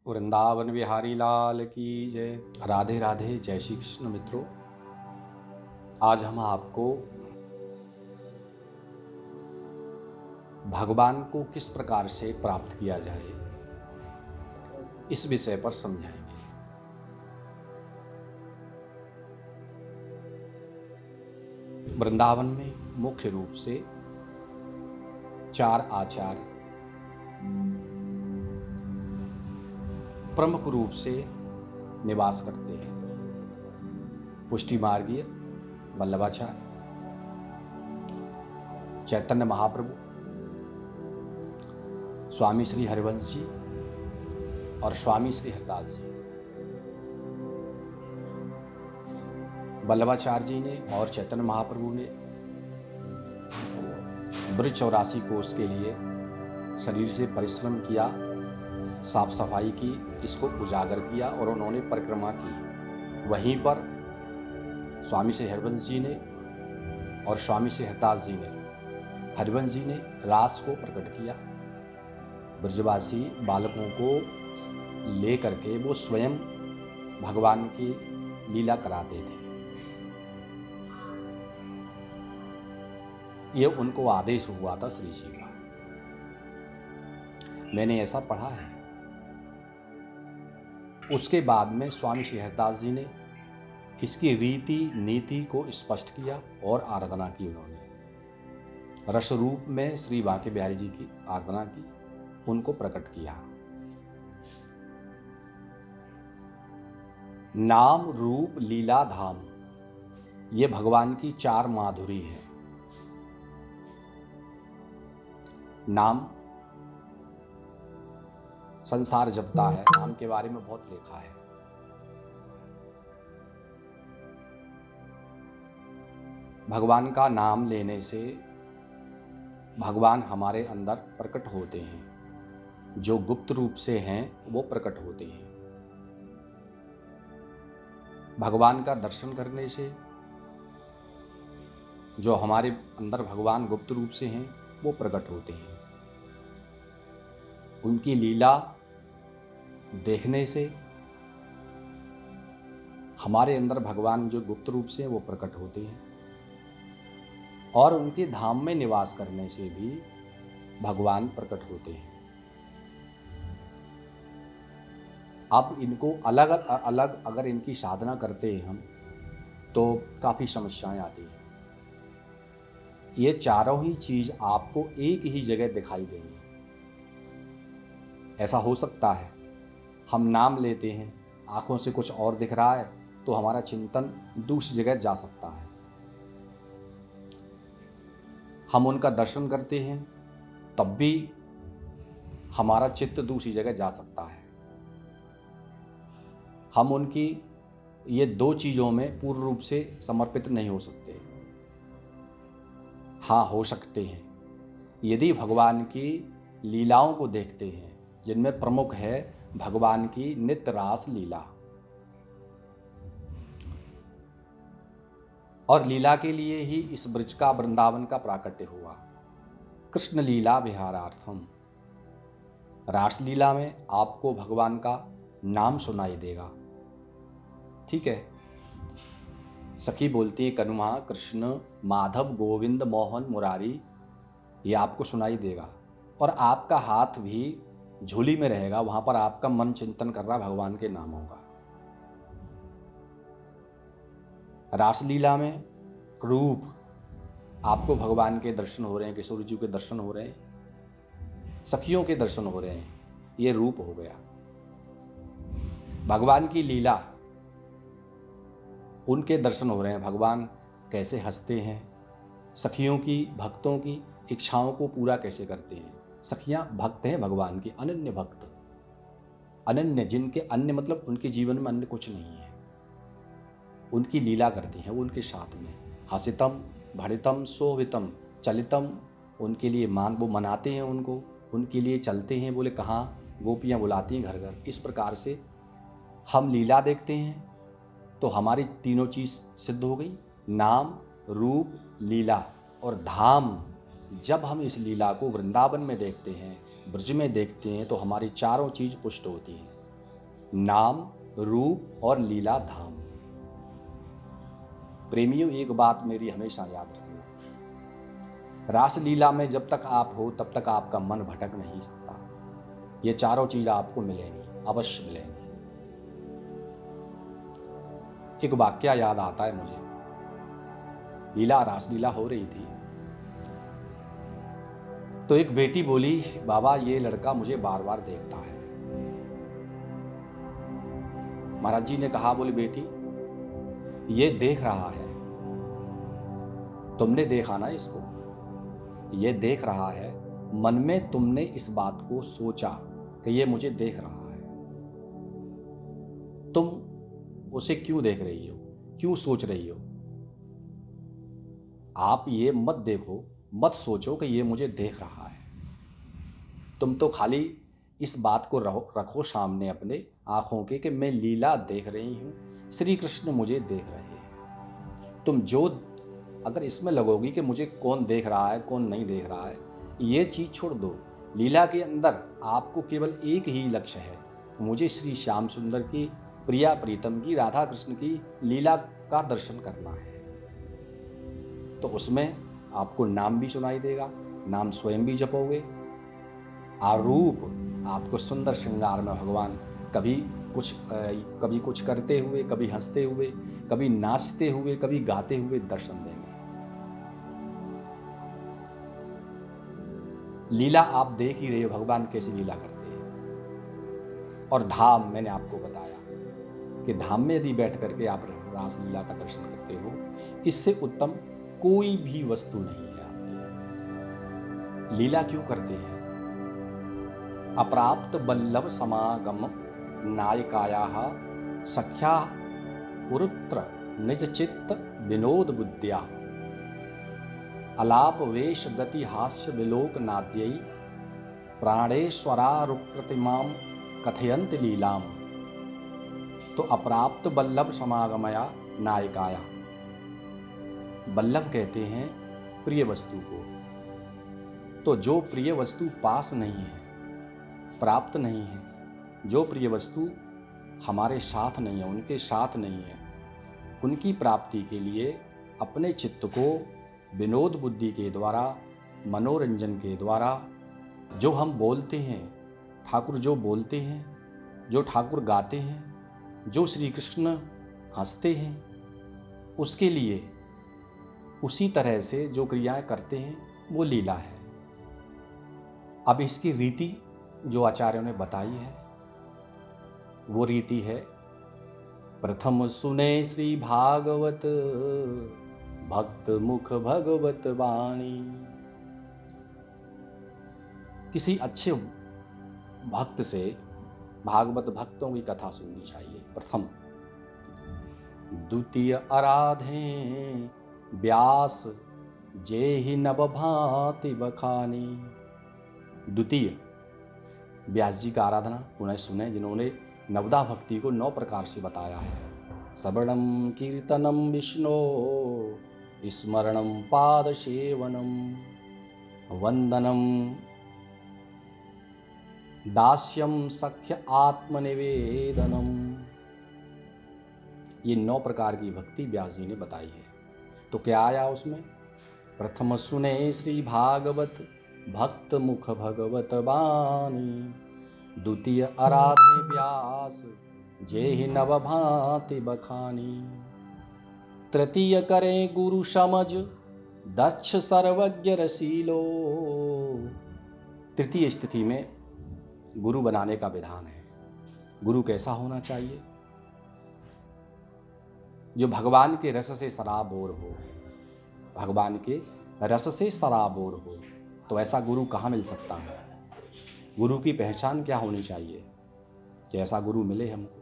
वृंदावन बिहारी लाल की जय। राधे राधे, जय श्री कृष्ण मित्रों। आज हम आपको भगवान को किस प्रकार से प्राप्त किया जाए इस विषय पर समझाएंगे। वृंदावन में मुख्य रूप से 4 आचार्य प्रमुख रूप से निवास करते हैं। पुष्टि मार्गीय वल्लभाचार्य, चैतन्य महाप्रभु, स्वामी श्री हरिवंश जी और स्वामी श्री हरदास जी। वल्लभाचार्य जी ने और चैतन्य महाप्रभु ने ब्रज 84 कोष के लिए शरीर से परिश्रम किया, साफ सफाई की, इसको उजागर किया और उन्होंने परिक्रमा की। वहीं पर स्वामी श्री हरिवंश जी ने और स्वामी श्री हरदास जी ने, हरिवंश जी ने रास को प्रकट किया। ब्रजवासी बालकों को ले करके वो स्वयं भगवान की लीला कराते थे। ये उनको आदेश हुआ था श्री जी का, मैंने ऐसा पढ़ा है। उसके बाद में स्वामी श्री हरदास जी ने इसकी रीति नीति को स्पष्ट किया और आराधना की। उन्होंने रस रूप में श्री बांके बिहारी जी की आराधना की, उनको प्रकट किया। नाम रूप लीला धाम, ये भगवान की 4 माधुरी है। नाम संसार जपता है, नाम के बारे में बहुत लिखा है। भगवान का नाम लेने से भगवान हमारे अंदर प्रकट होते हैं, जो गुप्त रूप से हैं वो प्रकट होते हैं। भगवान का दर्शन करने से जो हमारे अंदर भगवान गुप्त रूप से हैं वो प्रकट होते हैं। उनकी लीला देखने से हमारे अंदर भगवान जो गुप्त रूप से हैं वो प्रकट होते हैं, और उनके धाम में निवास करने से भी भगवान प्रकट होते हैं। अब इनको अलग अलग अगर इनकी साधना करते हैं हम तो काफ़ी समस्याएं आती हैं। ये चारों ही चीज़ आपको एक ही जगह दिखाई देंगी। ऐसा हो सकता है हम नाम लेते हैं, आँखों से कुछ और दिख रहा है तो हमारा चिंतन दूसरी जगह जा सकता है। हम उनका दर्शन करते हैं तब भी हमारा चित्त दूसरी जगह जा सकता है। हम उनकी ये 2 चीज़ों में पूर्ण रूप से समर्पित नहीं हो सकते। हाँ, हो सकते हैं यदि भगवान की लीलाओं को देखते हैं, जिनमें प्रमुख है भगवान की नित्य रास लीला। और लीला के लिए ही इस ब्रज का, वृंदावन का प्राकट्य हुआ। कृष्ण लीला विहारार्थम, रास लीला में आपको भगवान का नाम सुनाई देगा। ठीक है, सखी बोलती है कनुमा कृष्ण माधव गोविंद मोहन मुरारी, ये आपको सुनाई देगा। और आपका हाथ भी झोली में रहेगा, वहां पर आपका मन चिंतन कर रहा भगवान के नामों का। रासलीला में रूप, आपको भगवान के दर्शन हो रहे हैं, किशोर जी के दर्शन हो रहे हैं, सखियों के दर्शन हो रहे हैं, ये रूप हो गया। भगवान की लीला, उनके दर्शन हो रहे हैं, भगवान कैसे हंसते हैं, सखियों की, भक्तों की इच्छाओं को पूरा कैसे करते हैं। सखियां भक्त हैं भगवान की, अनन्य भक्त, अनन्य, जिनके अन्य मतलब उनके जीवन में अन्य कुछ नहीं है। उनकी लीला करती हैं वो उनके साथ में। हसितम भड़ितम शोभितम चलितम, उनके लिए वो मनाते हैं उनको, उनके लिए चलते हैं। बोले कहाँ, गोपियाँ बुलाती हैं घर घर। इस प्रकार से हम लीला देखते हैं तो हमारी तीनों चीज़ सिद्ध हो गई, नाम रूप लीला और धाम। जब हम इस लीला को वृंदावन में देखते हैं, ब्रज में देखते हैं, तो हमारी चारों चीज़ पुष्ट होती हैं। नाम, रूप और लीला धाम। प्रेमियों, एक बात मेरी हमेशा याद रखना, रासलीला में जब तक आप हो तब तक आपका मन भटक नहीं सकता। ये चारों चीज आपको मिलेंगी, अवश्य मिलेंगी। एक वाक्या याद आता है मुझे। रासलीला हो रही थी तो एक बेटी बोली, बाबा ये लड़का मुझे बार बार देखता है। महाराज जी ने कहा, बोली बेटी ये देख रहा है, तुमने देखा ना इसको, ये देख रहा है। मन में तुमने इस बात को सोचा कि ये मुझे देख रहा है, तुम उसे क्यों देख रही हो, क्यों सोच रही हो? आप ये मत देखो, मत सोचो कि ये मुझे देख रहा है। तुम तो खाली इस बात को रखो सामने अपने आंखों के कि मैं लीला देख रही हूँ, श्री कृष्ण मुझे देख रहे हैं। तुम जो अगर इसमें लगोगी कि मुझे कौन देख रहा है कौन नहीं देख रहा है, ये चीज़ छोड़ दो। लीला के अंदर आपको केवल एक ही लक्ष्य है, मुझे श्री श्याम सुंदर की, प्रिया प्रीतम की, राधा कृष्ण की लीला का दर्शन करना है। तो उसमें आपको नाम भी सुनाई देगा, नाम स्वयं भी जपोगे। आरूप आपको सुंदर श्रृंगार में भगवान कभी कुछ करते हुए, कभी हंसते हुए, कभी नाचते हुए, कभी गाते हुए दर्शन देंगे। लीला आप देख ही रहे हो भगवान कैसी लीला करते हैं। और धाम मैंने आपको बताया कि धाम में यदि बैठ करके आप रास लीला का दर्शन करते हो, इससे उत्तम कोई भी वस्तु नहीं है आपकी। लीला क्यों करते हैं? अप्राप्त बल्लभ समागम नायिकायाः सख्या पुरुत्र निज चित्त विनोद बुद्ध्या अलाप वेश गति हास्य विलोक नाद्यै प्राणेश्वरारुकृतिमाम कथयंत लीलाम। तो अप्राप्त बल्लभ समागमया नायिकाया, बल्लभ कहते हैं प्रिय वस्तु को। तो जो प्रिय वस्तु पास नहीं है, प्राप्त नहीं है, जो प्रिय वस्तु हमारे साथ नहीं है, उनके साथ नहीं है, उनकी प्राप्ति के लिए अपने चित्त को विनोद बुद्धि के द्वारा, मनोरंजन के द्वारा, जो हम बोलते हैं, ठाकुर जो बोलते हैं, जो ठाकुर गाते हैं, जो श्री कृष्ण हंसते हैं, उसके लिए उसी तरह से जो क्रियाएं करते हैं वो लीला है। अब इसकी रीति जो आचार्यों ने बताई है वो रीति है, प्रथम सुने श्री भागवत भक्त मुख भगवत वाणी। किसी अच्छे भक्त से भागवत भक्तों की कथा सुननी चाहिए, प्रथम। द्वितीय आराधे व्यास जेहि नव भांति बखानी। द्वितीय व्यास जी का आराधना उन्हें सुने जिन्होंने नवदा भक्ति को 9 प्रकार से बताया है। श्रवणम कीर्तनम विष्णो स्मरणम पाद सेवनम वंदनम दास्यम सख्य आत्मनिवेदनम। ये 9 प्रकार की भक्ति व्यास जी ने बताई है। तो क्या आया उसमें? प्रथम सुने श्री भागवत भक्त मुख भगवत वाणी। द्वितीय आराधे व्यास जेहि नव भांति बखानी। तृतीय करे गुरु समझ दक्ष सर्वज्ञ रसीलो। तृतीय स्थिति में गुरु बनाने का विधान है। गुरु कैसा होना चाहिए? जो भगवान के रस से सराबोर हो, भगवान के रस से सराबोर हो। तो ऐसा गुरु कहाँ मिल सकता है? गुरु की पहचान क्या होनी चाहिए कि ऐसा गुरु मिले हमको?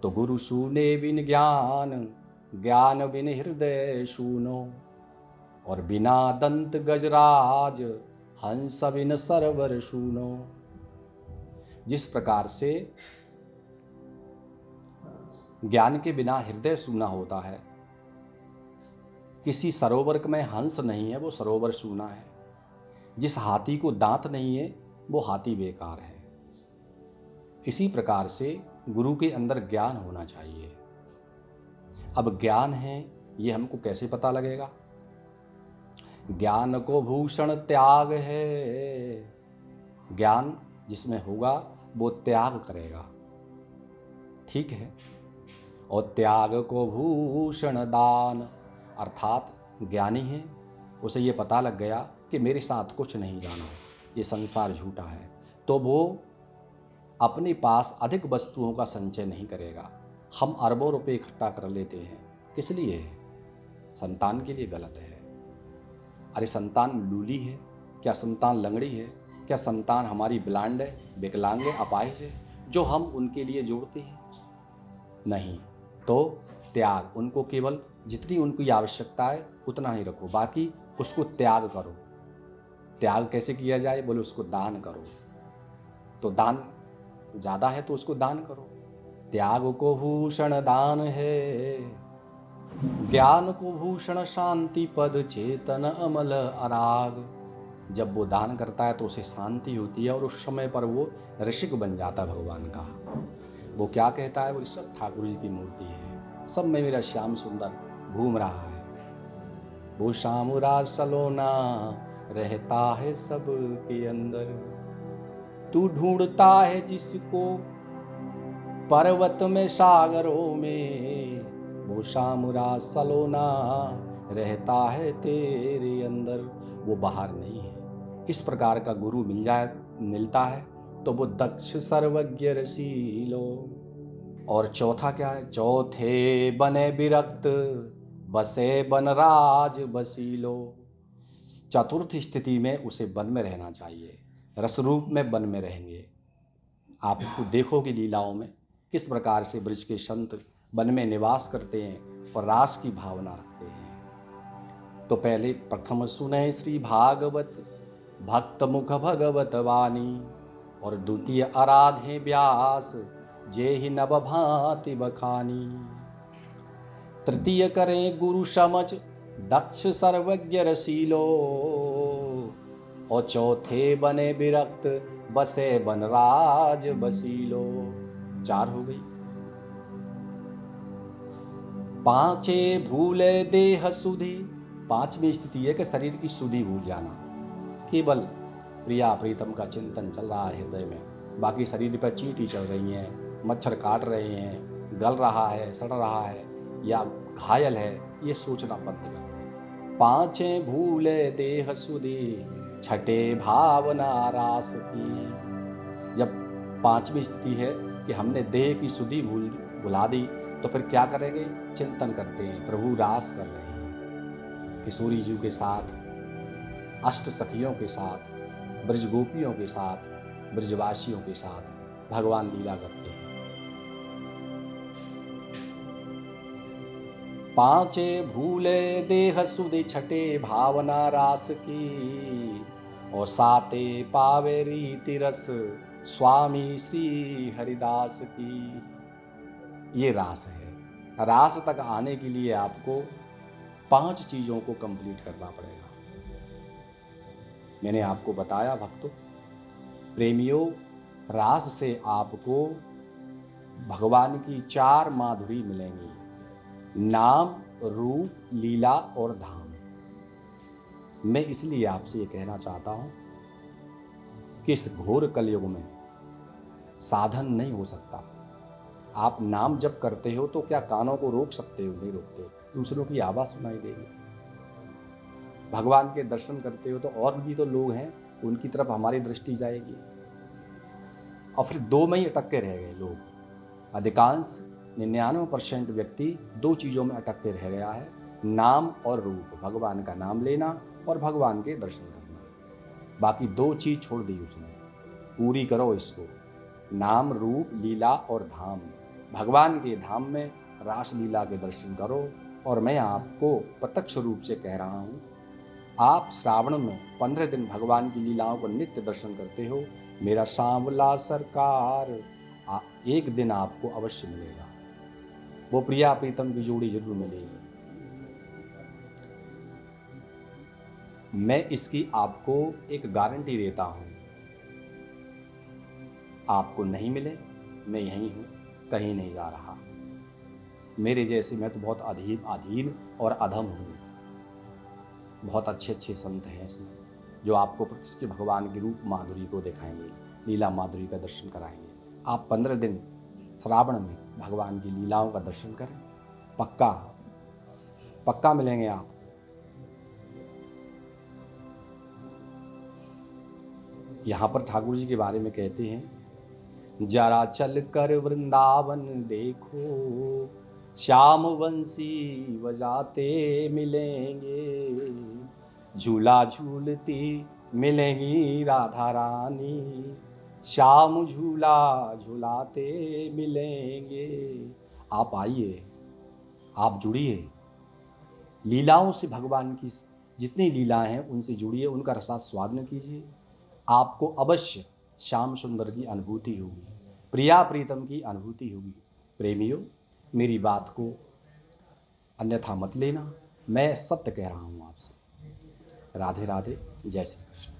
तो गुरु सूने बिन ज्ञान, ज्ञान बिन हृदय शूनो, और बिना दंत गजराज हंस बिन सरवर शूनो। जिस प्रकार से ज्ञान के बिना हृदय सूना होता है, किसी सरोवर में हंस नहीं है वो सरोवर सूना है। जिस हाथी को दांत नहीं है वो हाथी बेकार है। इसी प्रकार से गुरु के अंदर ज्ञान होना चाहिए। अब ज्ञान है ये हमको कैसे पता लगेगा? ज्ञान को भूषण त्याग है। ज्ञान जिसमें होगा वो त्याग करेगा, ठीक है। और त्याग को भूषण दान, अर्थात ज्ञानी है, उसे ये पता लग गया कि मेरे साथ कुछ नहीं जाना, ये संसार झूठा है, तो वो अपने पास अधिक वस्तुओं का संचय नहीं करेगा। हम अरबों रुपए इकट्ठा कर लेते हैं, किस लिए? संतान के लिए। गलत है। अरे संतान लूली है क्या? संतान लंगड़ी है क्या? संतान हमारी ब्लाइंड है, विकलांग है, अपाहिज है, जो हम उनके लिए जोड़ते हैं? नहीं। तो त्याग, उनको केवल जितनी उनकी आवश्यकता है उतना ही रखो, बाकी उसको त्याग करो। त्याग कैसे किया जाए? बोले उसको दान करो। तो दान ज़्यादा है तो उसको दान करो। त्याग को भूषण दान है, ज्ञान को भूषण शांति पद चेतन अमल अराग। जब वो दान करता है तो उसे शांति होती है और उस समय पर वो ऋषिक बन जाता है भगवान का। वो क्या कहता है? बोले सब ठाकुर जी की मूर्ति है, सब में मेरा श्याम सुंदर घूम रहा है। वो श्यामुरा सलोना रहता है सब के अंदर, तू ढूंढता है जिसको पर्वत में सागरों में, वो श्यामुरा सलोना रहता है तेरे अंदर, वो बाहर नहीं है। इस प्रकार का गुरु मिलता है तो वो दक्ष सर्वज्ञ रसीलो। और चौथा क्या है? चौथे बने विरक्त बसे बनराज बसीलो। चतुर्थ स्थिति में उसे वन में रहना चाहिए, रसरूप में वन में रहेंगे। आपको देखोगे लीलाओं में किस प्रकार से ब्रज के संत वन में निवास करते हैं और रास की भावना रखते हैं। तो पहले प्रथम सुने श्री भागवत भक्त मुख भगवत वाणी, और द्वितीय आराधे व्यास जे ही नव भांति बखानी। तृतीय करें गुरु समझ दक्ष सर्वज्ञ रसीलो, और चौथे बने विरक्त बसे बनराज बसीलो। 4 हो गई। पांचे भूले देह सुधि, 5वीं स्थिति है कि शरीर की सुधि भूल जाना। केवल प्रिया प्रीतम का चिंतन चल रहा है हृदय में, बाकी शरीर पर चींटी चल रही हैं, मच्छर काट रहे हैं, गल रहा है, सड़ रहा है या घायल है, ये सोचना बंद कर दें। पांचे भूले देह सुधि, छठे भावना रास की। जब 5वीं स्थिति है कि हमने देह की सुधि भुला दी, तो फिर क्या करेंगे? चिंतन करते हैं, प्रभु रास कर रहे हैं किशोरी जी के साथ, अष्ट सखियों के साथ, ब्रज गोपियों के साथ, ब्रजवासियों के साथ भगवान लीला करते हैं। पांचे भूले देह सुधि, छठे भावना रास की, और साते पावे रीति रस स्वामी श्री हरिदास की। ये रास है। रास तक आने के लिए आपको 5 चीजों को कंप्लीट करना पड़ेगा। मैंने आपको बताया भक्तों, प्रेमियों, रास से आपको भगवान की 4 माधुरी मिलेंगी, नाम, रूप, लीला और धाम। मैं इसलिए आपसे ये कहना चाहता हूं कि इस घोर कलयुग में साधन नहीं हो सकता। आप नाम जप करते हो तो क्या कानों को रोक सकते हो? नहीं रोकते। दूसरों की आवाज सुनाई देगी। भगवान के दर्शन करते हो तो और भी तो लोग हैं, उनकी तरफ हमारी दृष्टि जाएगी। और फिर 2 में ही अटक के रह गए लोग। अधिकांश 99% व्यक्ति 2 चीज़ों में अटक के रह गया है, नाम और रूप। भगवान का नाम लेना और भगवान के दर्शन करना। बाकी 2 चीज़ छोड़ दी उसने। पूरी करो इसको, नाम, रूप, लीला और धाम। भगवान के धाम में रास लीला के दर्शन करो। और मैं आपको प्रत्यक्ष रूप से कह रहा हूँ, आप श्रावण में 15 दिन भगवान की लीलाओं को नित्य दर्शन करते हो, मेरा सांवला सरकार एक दिन आपको अवश्य मिलेगा। वो प्रिया प्रीतम की जोड़ी जरूर मिलेगी। मैं इसकी आपको एक गारंटी देता हूं। आपको नहीं मिले मैं यहीं हूँ, कहीं नहीं जा रहा। मेरे जैसे मैं तो बहुत अधीन और अधम हूँ। बहुत अच्छे अच्छे संत हैं इसमें जो आपको प्रतिष्ठित भगवान के रूप माधुरी को दिखाएंगे, लीला माधुरी का दर्शन कराएंगे। आप 15 दिन श्रावण में भगवान की लीलाओं का दर्शन करें, पक्का पक्का मिलेंगे आप। यहाँ पर ठाकुर जी के बारे में कहते हैं, जरा चल कर वृंदावन देखो, श्याम वंशी बजाते मिलेंगे, झूला झूलती मिलेंगी राधा रानी, श्याम झूला झूलाते मिलेंगे। आप आइए, आप जुड़िए, लीलाओं से, भगवान की जितनी लीलाएं हैं उनसे जुड़िए, उनका रसास्वादन कीजिए। आपको अवश्य श्याम सुंदर की अनुभूति होगी, प्रिया प्रीतम की अनुभूति होगी। प्रेमियों, मेरी बात को अन्यथा मत लेना, मैं सत्य कह रहा हूँ आपसे। राधे राधे, जय श्री कृष्ण।